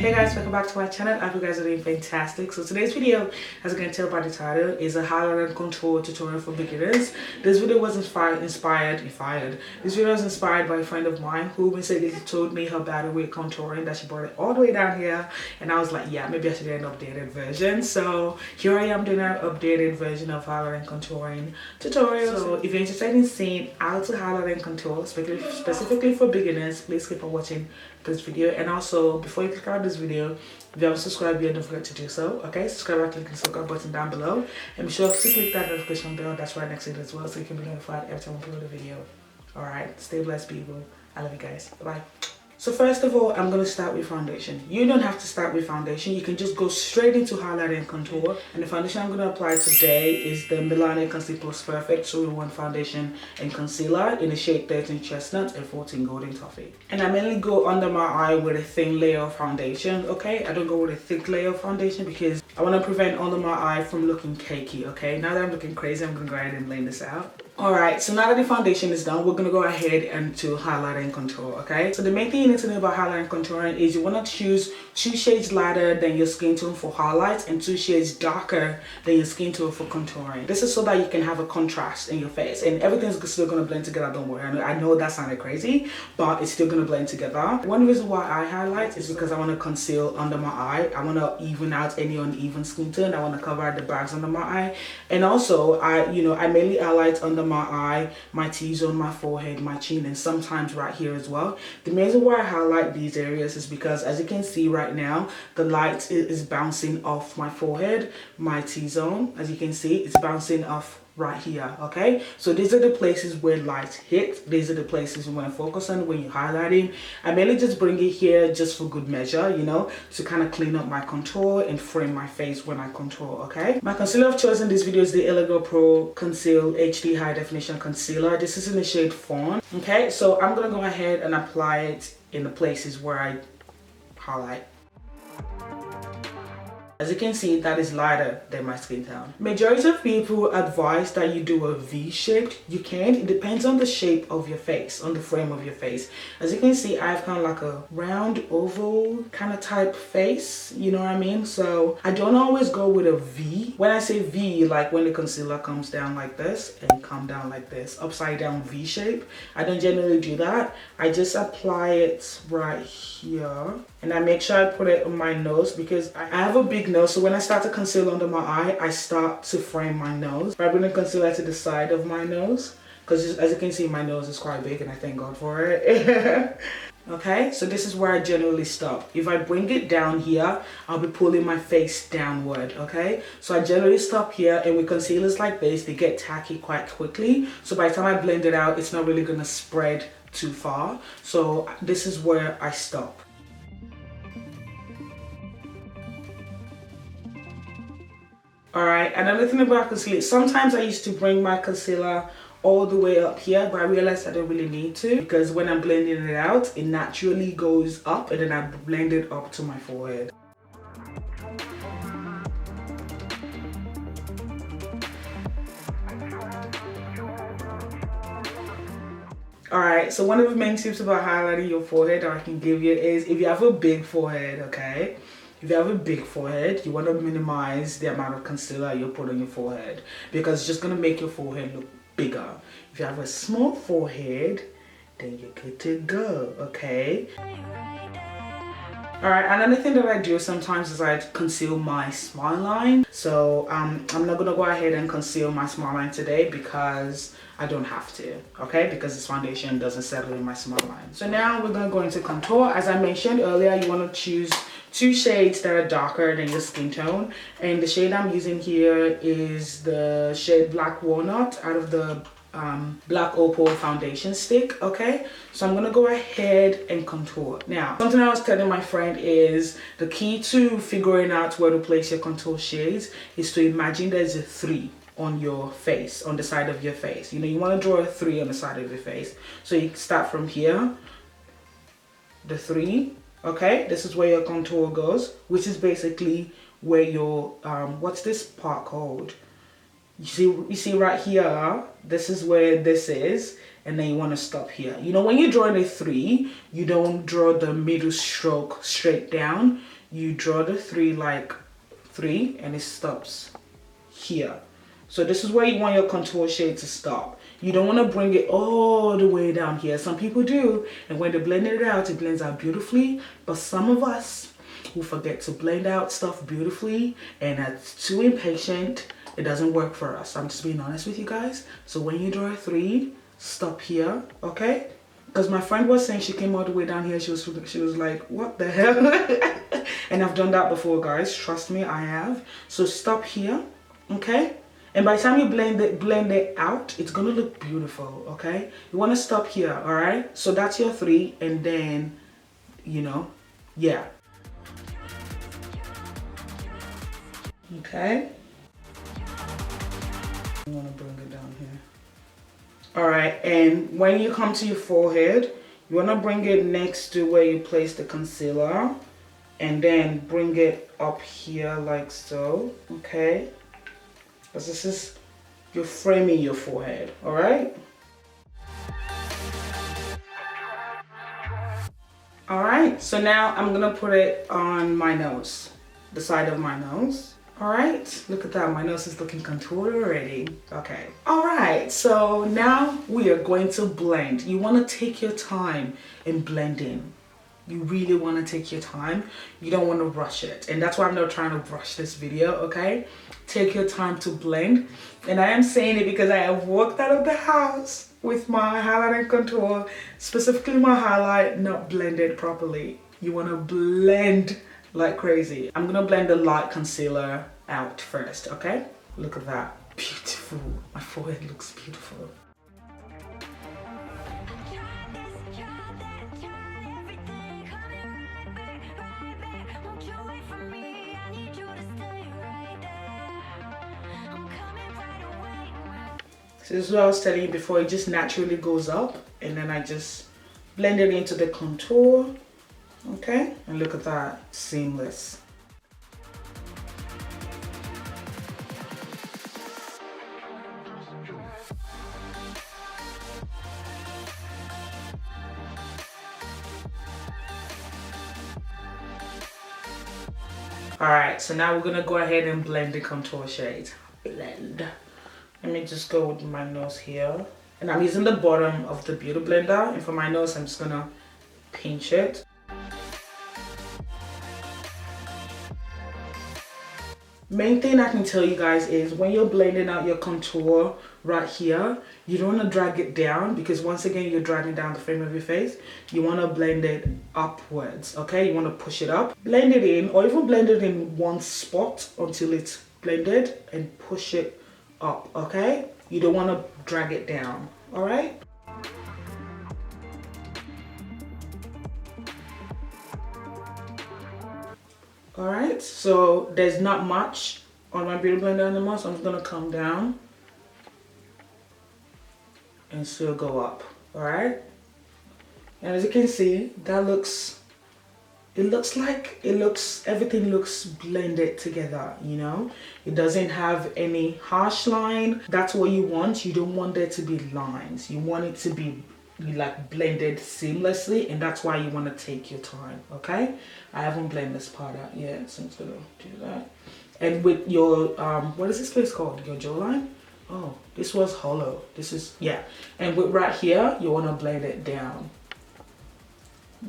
Hey guys, welcome back to my channel. I hope you guys are doing fantastic. So today's video, as you can tell by the title, is a highlight and contour tutorial for beginners. This video was inspired. This video was inspired by a friend of mine who basically told me her battle with contouring, that she brought it all the way down here, and I was like, yeah, maybe I should get an updated version. So here I am doing an updated version of highlight and contouring tutorial. So if you're interested in seeing how to highlight and contour specifically for beginners, please keep on watching this video. And also, before you click out this video, if you haven't subscribed yet, don't forget to do so. Okay, subscribe by clicking the subscribe button down below, and be sure to click that notification bell that's right next to it as well, so you can be notified every time I upload a video. All right, stay blessed, people. I love you guys. Bye. So first of all, I'm going to start with foundation. You don't have to start with foundation. You can just go straight into highlight and contour. And the foundation I'm going to apply today is the Milani Conceal Plus Perfect 2-in-1 Foundation and Concealer in the shade 13 Chestnut and 14 Golden Toffee. And I mainly go under my eye with a thin layer of foundation, okay? I don't go with a thick layer of foundation because I want to prevent under my eye from looking cakey, okay? Now that I'm looking crazy, I'm going to go ahead and blend this out. Alright, so now that the foundation is done, we're going to go ahead and to highlight and contour, okay? So the main thing you need to know about highlight and contouring is you want to choose 2 shades lighter than your skin tone for highlights and 2 shades darker than your skin tone for contouring. This is so that you can have a contrast in your face, and everything's still going to blend together, don't worry. I know that sounded crazy, but it's still going to blend together. One reason why I highlight is because I want to conceal under my eye. I want to even out any uneven skin tone. I want to cover the bags under my eye. And also, I mainly highlight under my eye, my T-zone, my forehead, my chin, and sometimes right here as well. The reason why I highlight these areas is because, as you can see right now, the light is bouncing off my forehead, my T-zone. As you can see, it's bouncing off right here, okay? So these are the places where light hit. These are the places you want to focus on when you're highlighting. I mainly just bring it here just for good measure, you know, to kind of clean up my contour and frame my face when I contour, okay? My concealer of choice in this video is the Elegant Pro Conceal HD High Definition Concealer. This is in the shade Fawn, okay? So I'm gonna go ahead and apply it in the places where I highlight. As you can see, that is lighter than my skin tone. Majority of people advise that you do a V-shaped. You can. It depends on the shape of your face, on the frame of your face. As you can see, I have kind of like a round oval kind of type face, you know what I mean? So I don't always go with a V. When I say V, like when the concealer comes down like this and come down like this, upside down V shape, I don't generally do that. I just apply it right here, and I make sure I put it on my nose because I have a big nose. So when I start to conceal under my eye, I start to frame my nose by bringing concealer to the side of my nose, because as you can see, my nose is quite big and I thank God for it. Okay, so this is where I generally stop. If I bring it down here, I'll be pulling my face downward, okay? So I generally stop here, and with concealers like this, they get tacky quite quickly. So by the time I blend it out, it's not really gonna spread too far. So this is where I stop. Alright, another thing about concealer, sometimes I used to bring my concealer all the way up here, but I realized I don't really need to, because when I'm blending it out, it naturally goes up, and then I blend it up to my forehead. Alright, so one of the main tips about highlighting your forehead that I can give you is, if you have a big forehead, okay? If you have a big forehead, you want to minimize the amount of concealer you put on your forehead, because it's just going to make your forehead look bigger. If you have a small forehead, then you're good to go, okay? Alright, another thing that I do sometimes is I conceal my smile line. So I'm not going to go ahead and conceal my smile line today because I don't have to, okay? Because this foundation doesn't settle in my smile line. So now we're going to go into contour. As I mentioned earlier, you want to choose 2 shades that are darker than your skin tone. And the shade I'm using here is the shade Black Walnut out of the Black Opal foundation stick, okay? So I'm gonna go ahead and contour. Now, something I was telling my friend is the key to figuring out where to place your contour shades is to imagine there's a 3 on your face, on the side of your face. You know, you want to draw a 3 on the side of your face. So you start from here, the 3, okay? This is where your contour goes, which is basically where your what's this part called? You see right here, this is where this is, and then you want to stop here. You know, when you're drawing a 3, you don't draw the middle stroke straight down. You draw the 3 like 3, and it stops here. So this is where you want your contour shade to stop. You don't want to bring it all the way down here. Some people do, and when they blend it out, it blends out beautifully. But some of us who forget to blend out stuff beautifully and are too impatient, it doesn't work for us. I'm just being honest with you guys. So when you draw a 3, stop here, okay? Because my friend was saying she came all the way down here. She was like, what the hell? And I've done that before, guys. Trust me, I have. So stop here, okay? And by the time you blend it out, it's gonna look beautiful, okay? You want to stop here, all right? So that's your 3, and then, you know, yeah. Okay. I'm gonna bring it down here. All right, and when you come to your forehead, you want to bring it next to where you place the concealer, and then bring it up here like so, okay? Because this is, you're framing your forehead, all right? All right, so now I'm gonna put it on my nose, the side of my nose. All right, look at that, my nose is looking contoured already. Okay, all right, so now we are going to blend. You wanna take your time in blending. You really wanna take your time. You don't wanna rush it. And that's why I'm not trying to rush this video, okay? Take your time to blend. And I am saying it because I have walked out of the house with my highlight and contour, specifically my highlight not blended properly. You wanna blend like crazy. I'm gonna blend the light concealer out first, okay? Look at that, beautiful. My forehead looks beautiful. So this is what I was telling you before, it just naturally goes up, and then I just blend it into the contour. Okay, and look at that, seamless. All right, so now we're gonna go ahead and blend the contour shade. Blend. Let me just go with my nose here. And I'm using the bottom of the beauty blender, and for my nose, I'm just gonna pinch it. Main thing I can tell you guys is when you're blending out your contour right here, you don't want to drag it down, because once again you're dragging down the frame of your face. You want to blend it upwards, okay? You want to push it up, blend it in, or even blend it in one spot until it's blended, and push it up, okay? You don't want to drag it down, all right? All right, so there's not much on my beauty blender anymore, so I'm just gonna come down and still go up. All right, and as you can see, that everything looks blended together, you know? It doesn't have any harsh line. That's what you want. You don't want there to be lines. You want it to be like blended seamlessly, and that's why you want to take your time, okay? I haven't blended this part out yet, so I'm just gonna do that. And with your what is this place called, your jawline? Oh, this was hollow. This is, yeah. And with right here, you want to blend it down,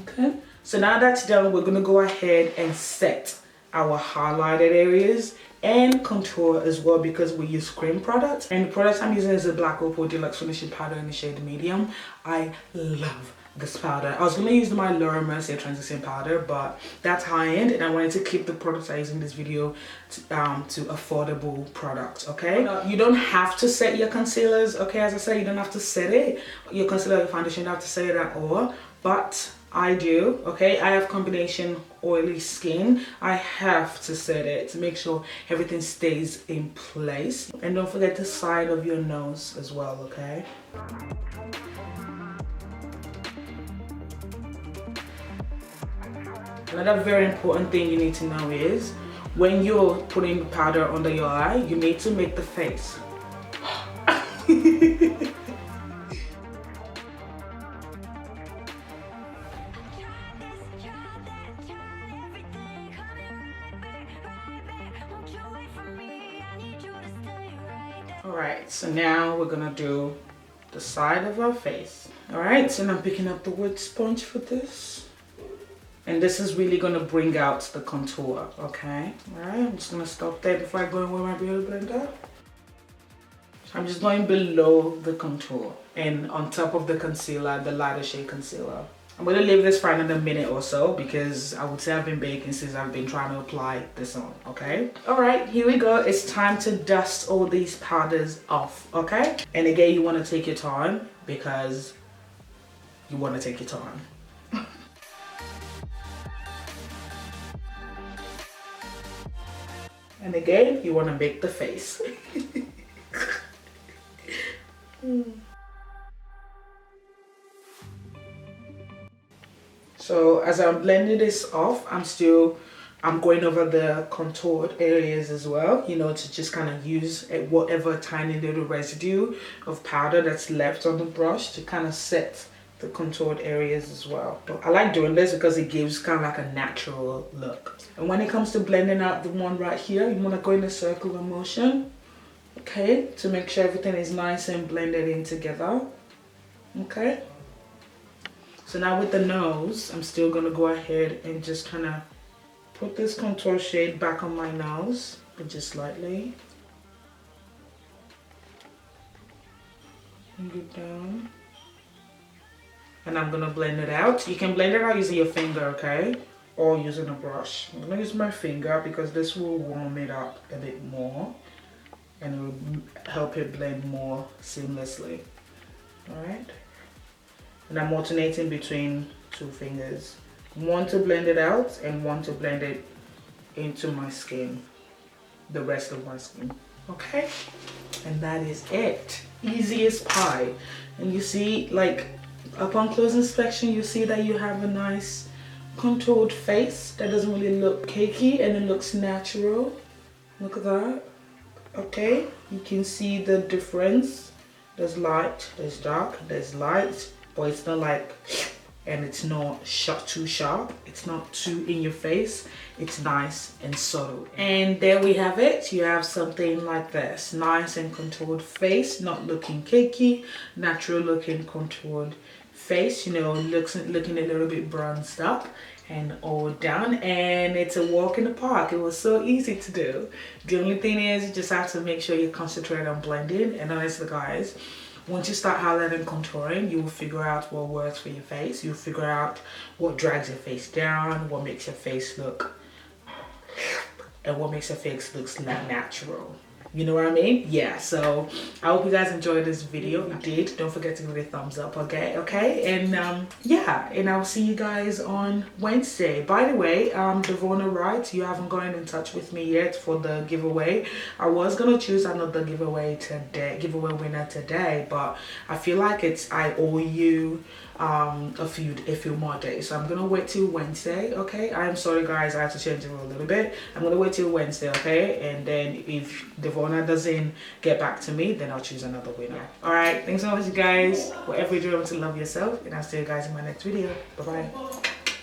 okay? So now that's done, we're gonna go ahead and set our highlighted areas and contour as well, because we use cream products, and the product I'm using is a Black Opal Deluxe Finishing Powder in the shade medium. I love this powder. I was gonna use my Laura Mercier Transition powder, but that's high-end, and I wanted to keep the products I use in this video to affordable products, okay? You don't have to set your concealers, okay? As I said, you don't have to set it. Your concealer, your foundation, you don't have to set it at all, but I do, okay? I have combination oily skin. I have to set it to make sure everything stays in place. And don't forget the side of your nose as well, okay? Another very important thing you need to know is when you're putting the powder under your eye, you need to make the face Alright, so now we're gonna do the side of our face. Alright, so now I'm picking up the wood sponge for this. And this is really gonna bring out the contour, okay? Alright, I'm just gonna stop there before I go in with my beauty blender. So I'm just going below the contour and on top of the concealer, the lighter shade concealer. I'm gonna leave this for another minute or so because I would say I've been baking since I've been trying to apply this on, okay? All right, here we go. It's time to dust all these powders off, okay? And again, you wanna take your time because you wanna take your time. And again, you wanna make the face. So as I'm blending this off, I'm going over the contoured areas as well, you know, to just kind of use whatever tiny little residue of powder that's left on the brush to kind of set the contoured areas as well. But I like doing this because it gives kind of like a natural look. And when it comes to blending out the one right here, you want to go in a circular motion, okay, to make sure everything is nice and blended in together, okay? So now with the nose, I'm still gonna go ahead and just kind of put this contour shade back on my nose, but just slightly. Bring it down. And I'm gonna blend it out. You can blend it out using your finger, okay? Or using a brush. I'm gonna use my finger because this will warm it up a bit more and it will help it blend more seamlessly. All right. And I'm alternating between two fingers. One to blend it out and one to blend it into my skin, the rest of my skin. Okay, and that is it. Easy as pie. And you see, like, upon close inspection, you see that you have a nice contoured face that doesn't really look cakey and it looks natural. Look at that. Okay, you can see the difference. There's light, there's dark, there's light. But it's not like, and it's not too sharp. It's not too in your face. It's nice and subtle. And there we have it. You have something like this. Nice and contoured face, not looking cakey. Natural looking contoured face, you know, looking a little bit bronzed up and all done. And it's a walk in the park. It was so easy to do. The only thing is you just have to make sure you concentrate on blending. And honestly, guys, once you start highlighting and contouring, you will figure out what works for your face. You'll figure out what drags your face down, what makes your face look, and what makes your face look natural. You know what I mean? Yeah, so I hope you guys enjoyed this video. If you did, don't forget to give it a thumbs up, okay? And yeah, and I'll see you guys on Wednesday. By the way, Devona Wright, you haven't gotten in touch with me yet for the giveaway. I was gonna choose another giveaway winner today, but I feel like I owe you a few more days, so I'm gonna wait till Wednesday, okay? I'm sorry guys, I have to change it a little bit. I'm gonna wait till Wednesday, okay? And then if Devona doesn't get back to me, then I'll choose another winner. All right, thanks so much, you guys. Whatever you're doing, to love yourself, and I'll see you guys in my next video. Bye bye.